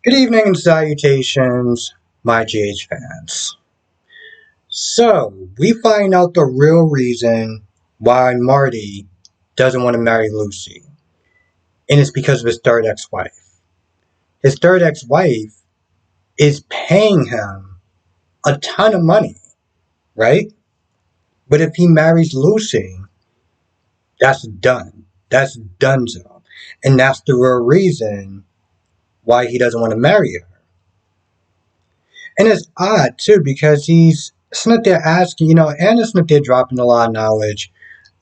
Good evening and salutations, my GH fans. So, we find out the real reason why Marty doesn't want to marry Lucy, and it's because of his third ex wife. His third ex wife is paying him a ton of money, right? But if he marries Lucy, that's done. That's donezo. And that's the real reason why he doesn't want to marry her. And it's odd too because he's sitting there asking, Anna's sitting there dropping a lot of knowledge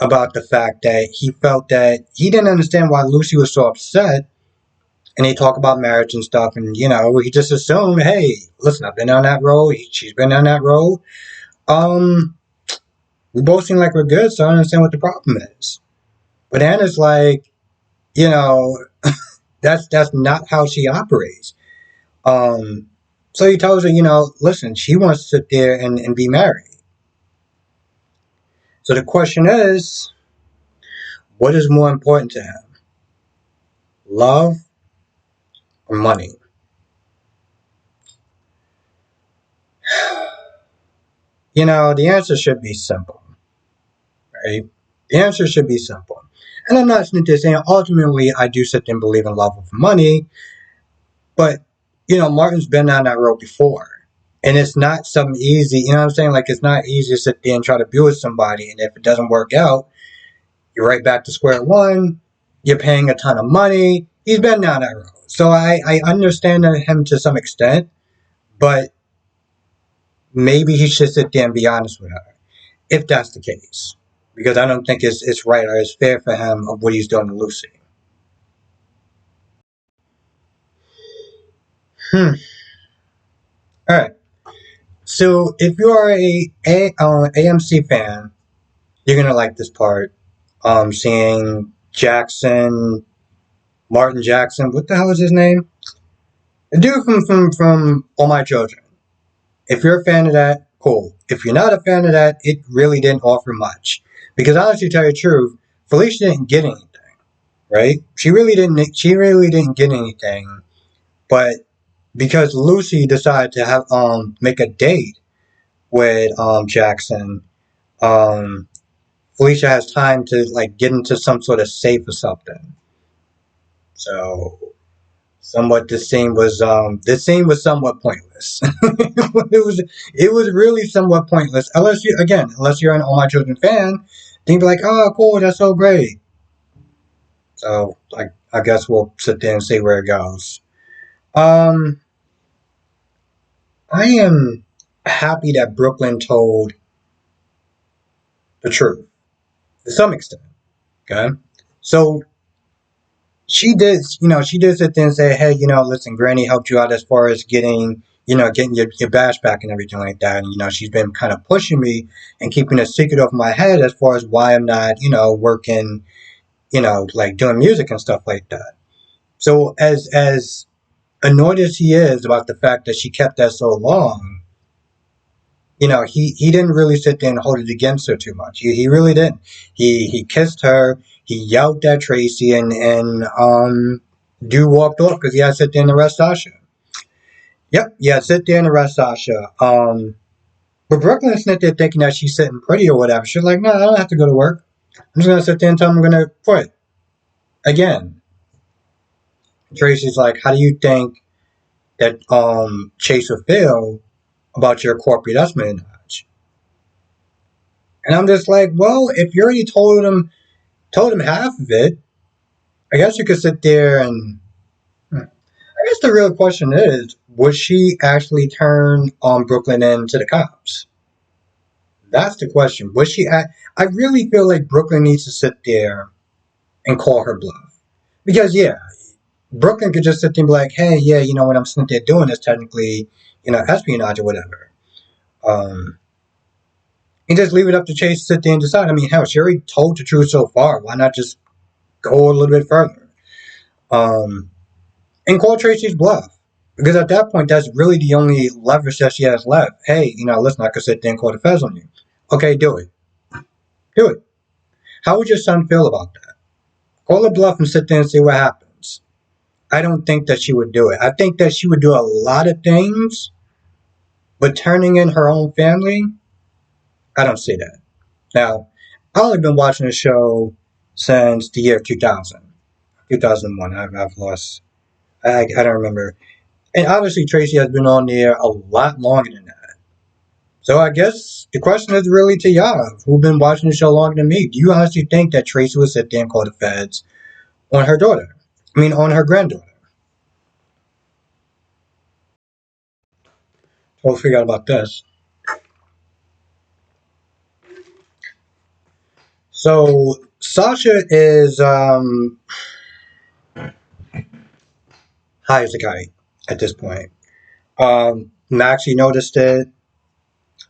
about the fact that he felt that he didn't understand why Lucy was so upset. And they talk about marriage and stuff, and he just assumed, hey, listen, I've been down that road. She's been down that road. Um, we both seem like we're good, so I don't understand what the problem is. But Anna's like, you know, that's not how she operates. Um, so he tells her, listen, she wants to sit there and be married. So the question is, what is more important to him? Love or money? The answer should be simple, right? The answer should be simple. And I'm not saying ultimately I do sit there and believe in love over money, but Martin's been down that road before. And it's not something easy, you know what I'm saying? Like it's not easy to sit there and try to be with somebody, and if it doesn't work out, you're right back to square one. You're paying a ton of money. He's been down that road. So I understand him to some extent, but maybe he should sit there and be honest with her, if that's the case. Because I don't think it's right or it's fair for him of what he's doing to Lucy. Hmm. All right. So if you are a AMC fan, you're gonna like this part. Seeing Jackson, Martin Jackson. What the hell is his name? The dude from All My Children. If you're a fan of that, cool. If you're not a fan of that, it really didn't offer much. Because honestly, to tell you the truth, Felicia didn't get anything, right? She really didn't. She really didn't get anything. But because Lucy decided to have make a date with Jackson, um Felicia has time to like get into some sort of safe or something. So somewhat this scene was somewhat pointless. It was really somewhat pointless. Unless you're an All My Children fan, then you'd be like, oh cool, that's so great. So like I guess we'll sit there and see where it goes. Um I am happy that Brooklyn told the truth to some extent. Okay. So she did sit there and say, hey, listen, Granny helped you out as far as getting your bash back and everything like that. And, she's been kind of pushing me and keeping a secret over my head as far as why I'm not, working, like doing music and stuff like that. So as annoyed as he is about the fact that she kept that so long, he didn't really sit there and hold it against her too much. He really didn't. He kissed her. He yelled at Tracy, and dude walked off because he had to sit there and arrest Sasha. Yep, yeah, sit there and arrest Sasha. But Brooklyn's sitting there thinking that she's sitting pretty or whatever. She's like, no, I don't have to go to work. I'm just gonna sit there and tell him I'm gonna quit again. Tracy's like, how do you think that Chase will feel about your corporate espionage? And I'm just like, well, if you already told him half of it, I guess you could sit there and. I guess the real question is, would she actually turn Brooklyn in to the cops? That's the question. Would she? I really feel like Brooklyn needs to sit there and call her bluff. Because yeah, Brooklyn could just sit there and be like, hey, yeah, what I'm sitting there doing is technically, espionage or whatever. Um, and just leave it up to Chase to sit there and decide. I mean, hell, she already told the truth so far. Why not just go a little bit further? Um, and call Tracy's bluff. Because at that point, that's really the only leverage that she has left. Hey, listen, I could sit there and call the feds on you. Okay, do it. Do it. How would your son feel about that? Call a bluff and sit there and see what happens. I don't think that she would do it. I think that she would do a lot of things, but turning in her own family, I don't see that. Now, I've only been watching the show since the year 2000, 2001. I've lost, I don't remember. And obviously, Tracy has been on there a lot longer than that. So I guess the question is really to y'all who've been watching the show longer than me. Do you honestly think that Tracy would sit there and call the feds on her daughter? I mean, on her granddaughter? Totally forgot about this. So Sasha is high as a kite at this point. Max, you noticed it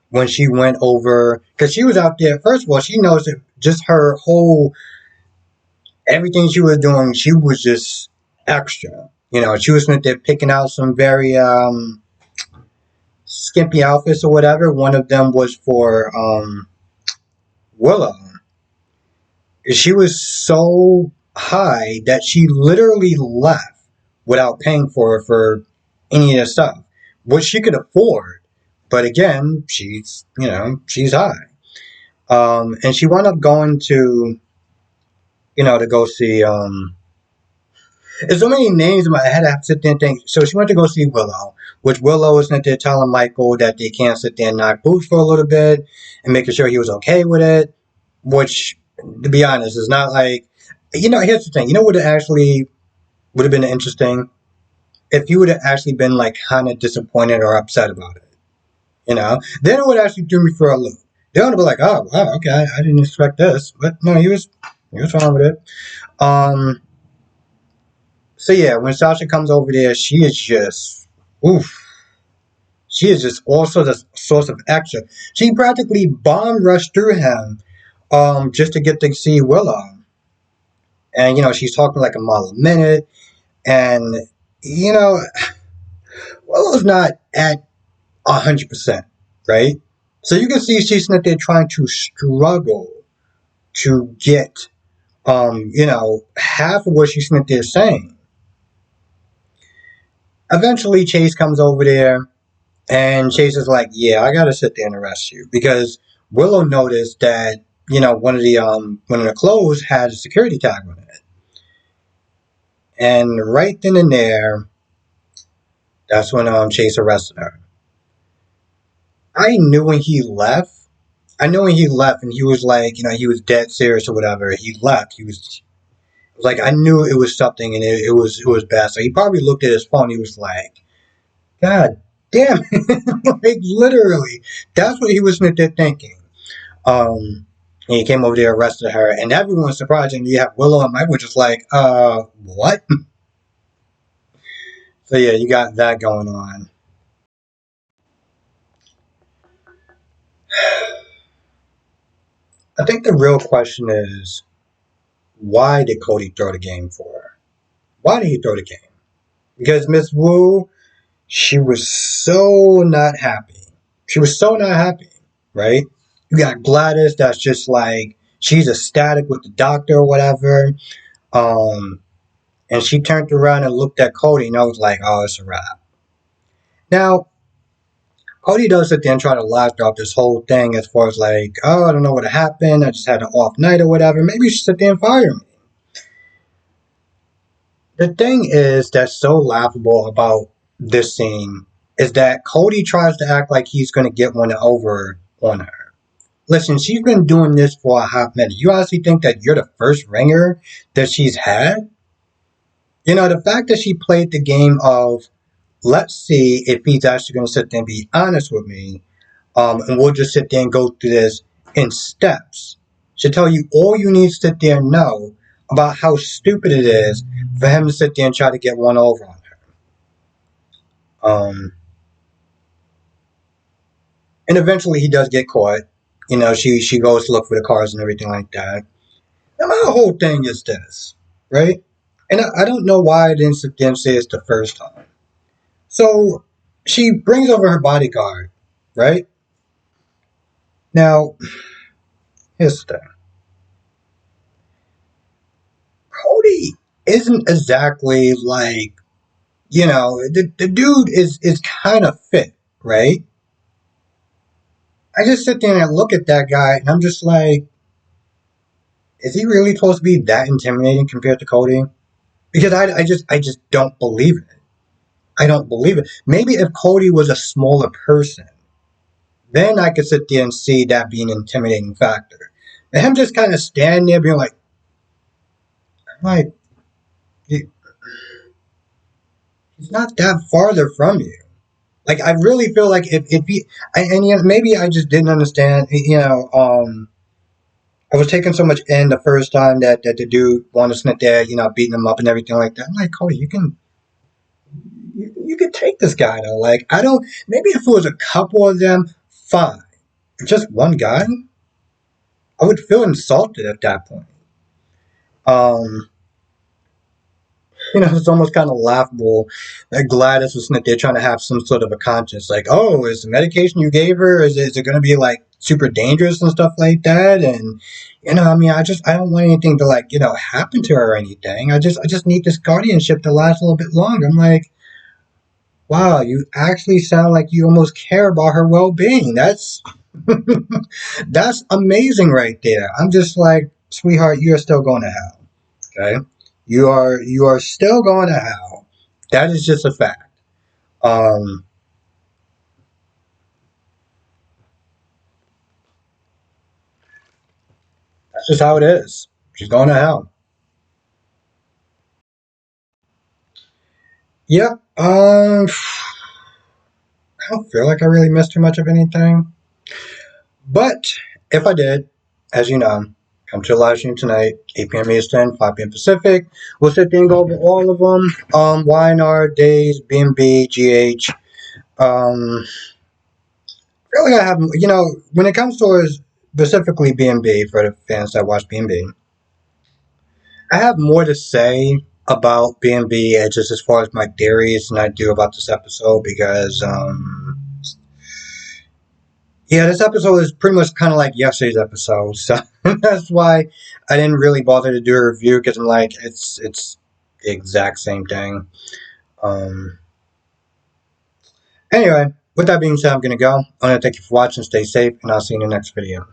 when she went over because she was out there. First of all, she knows that just her whole everything she was doing, she was just extra. You know, she was out there picking out some very skimpy outfits or whatever. One of them was for Willow. She was so high that she literally left without paying for any of the stuff, which she could afford. But again, she's high. And she wound up going to to go see there's so many names in my head. I have to sit there and think. So she went to go see Willow, which Willow is not there telling Michael that they can't sit there and knock boots for a little bit and making sure he was okay with it. Which, to be honest, is not like Here's the thing. You know what actually would have been interesting if you would have actually been like kind of disappointed or upset about it. Then it would actually do me for a loop. They would be like, "Oh, wow, okay, I didn't expect this," but no, he was fine with it. Um, So yeah, when Sasha comes over there, she is just oof. She is just all sorts of source of action. She practically bomb rushed through him, just to get to see Willow. And she's talking like a mile a minute, and you know, Willow's not at 100%, right? So you can see she's not there trying to struggle to get, half of what she's not there saying. Eventually, Chase comes over there. And Chase is like, "Yeah, I gotta sit there and arrest you," because Willow noticed that one of the clothes had a security tag on it, and right then and there, that's when Chase arrested her. I knew when he left. I knew when he left, and he was like, he was dead serious or whatever. He left. It was like I knew it was something, and it was bad. So he probably looked at his phone. He was like, "God damn it!" Like literally, that's what he was thinking. Um, and he came over there, arrested her, and everyone was surprised. And you have Willow and Mike were just like, what? So yeah, you got that going on. I think the real question is, why did Cody throw the game for her? Why did he throw the game? Because Miss Wu, she was so not happy. She was so not happy, right? You got Gladys, that's just like she's ecstatic with the doctor or whatever. Um, and she turned around and looked at Cody, and I was like, "Oh, it's a wrap." Now, Cody does sit there and try to laugh throughout this whole thing as far as like, "Oh, I don't know what happened. I just had an off night or whatever. Maybe you should sit there and fire me." The thing is that's so laughable about this scene is that Cody tries to act like he's going to get one over on her. Listen, she's been doing this for a hot minute. You honestly think that you're the first ringer that she's had? The fact that she played the game of, let's see if he's actually going to sit there and be honest with me. And we'll just sit there and go through this in steps. Should tell you all you need to sit there and know about how stupid it is for him to sit there and try to get one over on her. And eventually he does get caught. She goes to look for the cars and everything like that. And my whole thing is this, right? And I don't know why I didn't sit there and say it's the first time. So she brings over her bodyguard, right? Now, here's the thing. Cody isn't exactly like, the dude is kind of fit, right? I just sit there and I look at that guy and I'm just like, is he really supposed to be that intimidating compared to Cody? Because I just don't believe it. I don't believe it. Maybe if Cody was a smaller person, then I could sit there and see that being an intimidating factor. And him just kind of standing there being like, he's not that farther from you. Like, I really feel like if he, and maybe I just didn't understand, I was taking so much in the first time that the dude wanted to sit there, beating him up and everything like that. I'm like, Cody, you can take this guy though. Like, I don't, maybe if it was a couple of them, fine. If just one guy, I would feel insulted at that point. Um, it's almost kind of laughable that Gladys was sitting there trying to have some sort of a conscience. Like, oh, is the medication you gave her, is it going to be like super dangerous and stuff like that? And, I mean, I don't want anything to like, happen to her or anything. I just need this guardianship to last a little bit longer. I'm like, wow, you actually sound like you almost care about her well-being. That's amazing right there. I'm just like, sweetheart, you're still going to hell. Okay, you are still going to hell. That is just a fact. Um, that's just how it is. She's going to hell. Yeah. I don't feel like I really missed too much of anything. But if I did, as you know, come to the live stream tonight, 8 p.m. Eastern, 5 p.m. Pacific. We'll sit there and go over all of them. YNR, Days, BNB, GH. Really, I have, when it comes to specifically BNB, for the fans that watch BNB, I have more to say about BNB just as far as my theories than I do about this episode because, yeah, this episode is pretty much kind of like yesterday's episode, so that's why I didn't really bother to do a review because I'm like, it's the exact same thing. Um, Anyway, with that being said, I'm gonna go. I want to thank you for watching. Stay safe, and I'll see you in the next video.